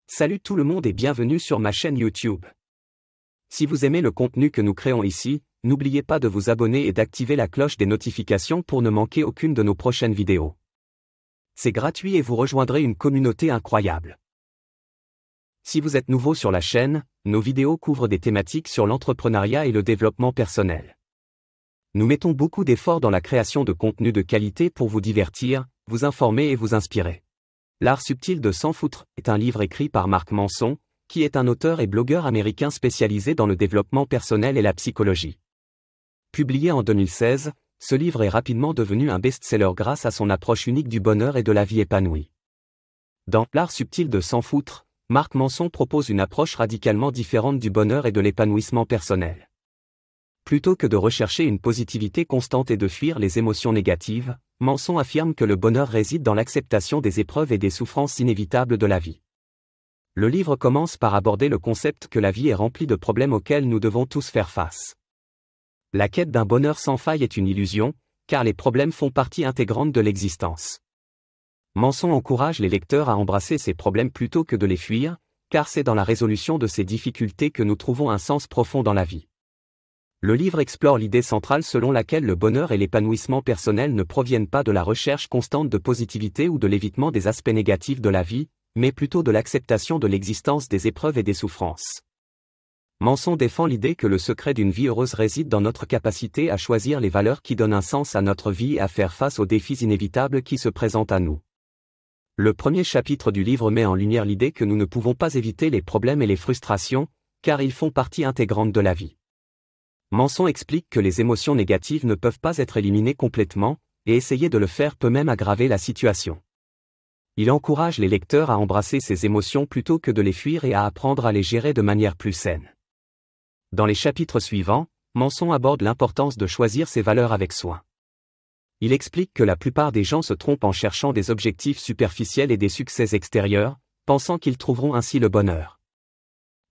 Salut tout le monde et bienvenue sur ma chaîne YouTube. Si vous aimez le contenu que nous créons ici, n'oubliez pas de vous abonner et d'activer la cloche des notifications pour ne manquer aucune de nos prochaines vidéos. C'est gratuit et vous rejoindrez une communauté incroyable. Si vous êtes nouveau sur la chaîne, nos vidéos couvrent des thématiques sur l'entrepreneuriat et le développement personnel. Nous mettons beaucoup d'efforts dans la création de contenu de qualité pour vous divertir, vous informer et vous inspirer. L'art subtil de s'en foutre est un livre écrit par Mark Manson, qui est un auteur et blogueur américain spécialisé dans le développement personnel et la psychologie. Publié en 2016, ce livre est rapidement devenu un best-seller grâce à son approche unique du bonheur et de la vie épanouie. Dans L'art subtil de s'en foutre, Mark Manson propose une approche radicalement différente du bonheur et de l'épanouissement personnel. Plutôt que de rechercher une positivité constante et de fuir les émotions négatives, Manson affirme que le bonheur réside dans l'acceptation des épreuves et des souffrances inévitables de la vie. Le livre commence par aborder le concept que la vie est remplie de problèmes auxquels nous devons tous faire face. La quête d'un bonheur sans faille est une illusion, car les problèmes font partie intégrante de l'existence. Manson encourage les lecteurs à embrasser ces problèmes plutôt que de les fuir, car c'est dans la résolution de ces difficultés que nous trouvons un sens profond dans la vie. Le livre explore l'idée centrale selon laquelle le bonheur et l'épanouissement personnel ne proviennent pas de la recherche constante de positivité ou de l'évitement des aspects négatifs de la vie, mais plutôt de l'acceptation de l'existence des épreuves et des souffrances. Manson défend l'idée que le secret d'une vie heureuse réside dans notre capacité à choisir les valeurs qui donnent un sens à notre vie et à faire face aux défis inévitables qui se présentent à nous. Le premier chapitre du livre met en lumière l'idée que nous ne pouvons pas éviter les problèmes et les frustrations, car ils font partie intégrante de la vie. Manson explique que les émotions négatives ne peuvent pas être éliminées complètement, et essayer de le faire peut même aggraver la situation. Il encourage les lecteurs à embrasser ces émotions plutôt que de les fuir et à apprendre à les gérer de manière plus saine. Dans les chapitres suivants, Manson aborde l'importance de choisir ses valeurs avec soin. Il explique que la plupart des gens se trompent en cherchant des objectifs superficiels et des succès extérieurs, pensant qu'ils trouveront ainsi le bonheur.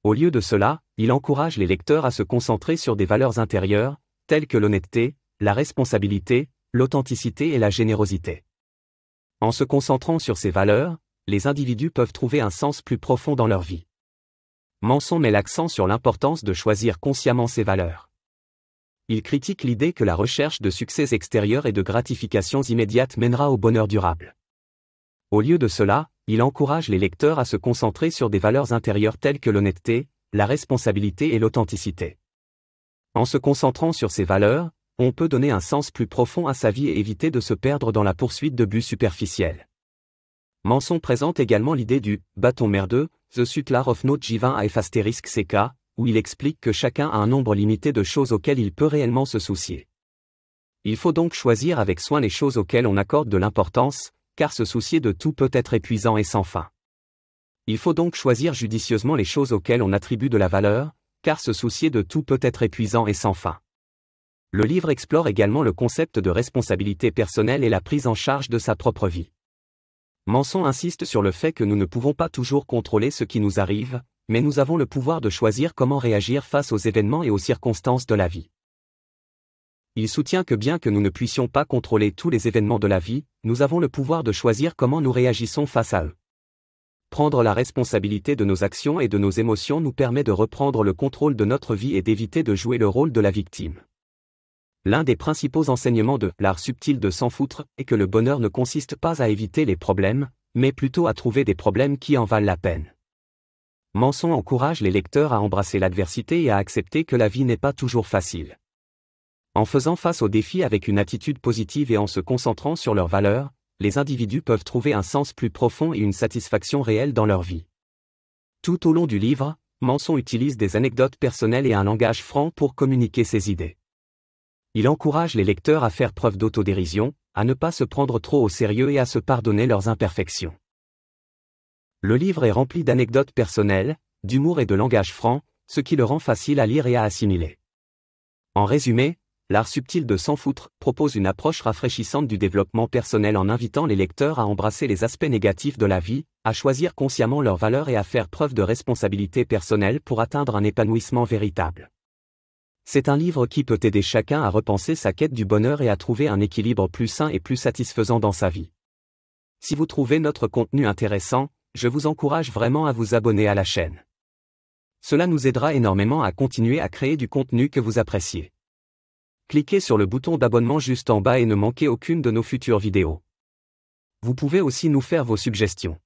Au lieu de cela, il encourage les lecteurs à se concentrer sur des valeurs intérieures, telles que l'honnêteté, la responsabilité, l'authenticité et la générosité. En se concentrant sur ces valeurs, les individus peuvent trouver un sens plus profond dans leur vie. Manson met l'accent sur l'importance de choisir consciemment ces valeurs. Il critique l'idée que la recherche de succès extérieurs et de gratifications immédiates mènera au bonheur durable. Au lieu de cela, il encourage les lecteurs à se concentrer sur des valeurs intérieures telles que l'honnêteté, la responsabilité et l'authenticité. En se concentrant sur ces valeurs, on peut donner un sens plus profond à sa vie et éviter de se perdre dans la poursuite de buts superficiels. Manson présente également l'idée du « bâton merdeux », The Sutlar of No Jivan *CK, où il explique que chacun a un nombre limité de choses auxquelles il peut réellement se soucier. Il faut donc choisir avec soin les choses auxquelles on accorde de l'importance, car se soucier de tout peut être épuisant et sans fin. Il faut donc choisir judicieusement les choses auxquelles on attribue de la valeur, car se soucier de tout peut être épuisant et sans fin. Le livre explore également le concept de responsabilité personnelle et la prise en charge de sa propre vie. Manson insiste sur le fait que nous ne pouvons pas toujours contrôler ce qui nous arrive, mais nous avons le pouvoir de choisir comment réagir face aux événements et aux circonstances de la vie. Il soutient que bien que nous ne puissions pas contrôler tous les événements de la vie, nous avons le pouvoir de choisir comment nous réagissons face à eux. Prendre la responsabilité de nos actions et de nos émotions nous permet de reprendre le contrôle de notre vie et d'éviter de jouer le rôle de la victime. L'un des principaux enseignements de L'art subtil de s'en foutre est que le bonheur ne consiste pas à éviter les problèmes, mais plutôt à trouver des problèmes qui en valent la peine. Manson encourage les lecteurs à embrasser l'adversité et à accepter que la vie n'est pas toujours facile. En faisant face aux défis avec une attitude positive et en se concentrant sur leurs valeurs, les individus peuvent trouver un sens plus profond et une satisfaction réelle dans leur vie. Tout au long du livre, Manson utilise des anecdotes personnelles et un langage franc pour communiquer ses idées. Il encourage les lecteurs à faire preuve d'autodérision, à ne pas se prendre trop au sérieux et à se pardonner leurs imperfections. Le livre est rempli d'anecdotes personnelles, d'humour et de langage franc, ce qui le rend facile à lire et à assimiler. En résumé, L'art subtil de s'en foutre propose une approche rafraîchissante du développement personnel en invitant les lecteurs à embrasser les aspects négatifs de la vie, à choisir consciemment leurs valeurs et à faire preuve de responsabilité personnelle pour atteindre un épanouissement véritable. C'est un livre qui peut aider chacun à repenser sa quête du bonheur et à trouver un équilibre plus sain et plus satisfaisant dans sa vie. Si vous trouvez notre contenu intéressant, je vous encourage vraiment à vous abonner à la chaîne. Cela nous aidera énormément à continuer à créer du contenu que vous appréciez. Cliquez sur le bouton d'abonnement juste en bas et ne manquez aucune de nos futures vidéos. Vous pouvez aussi nous faire vos suggestions.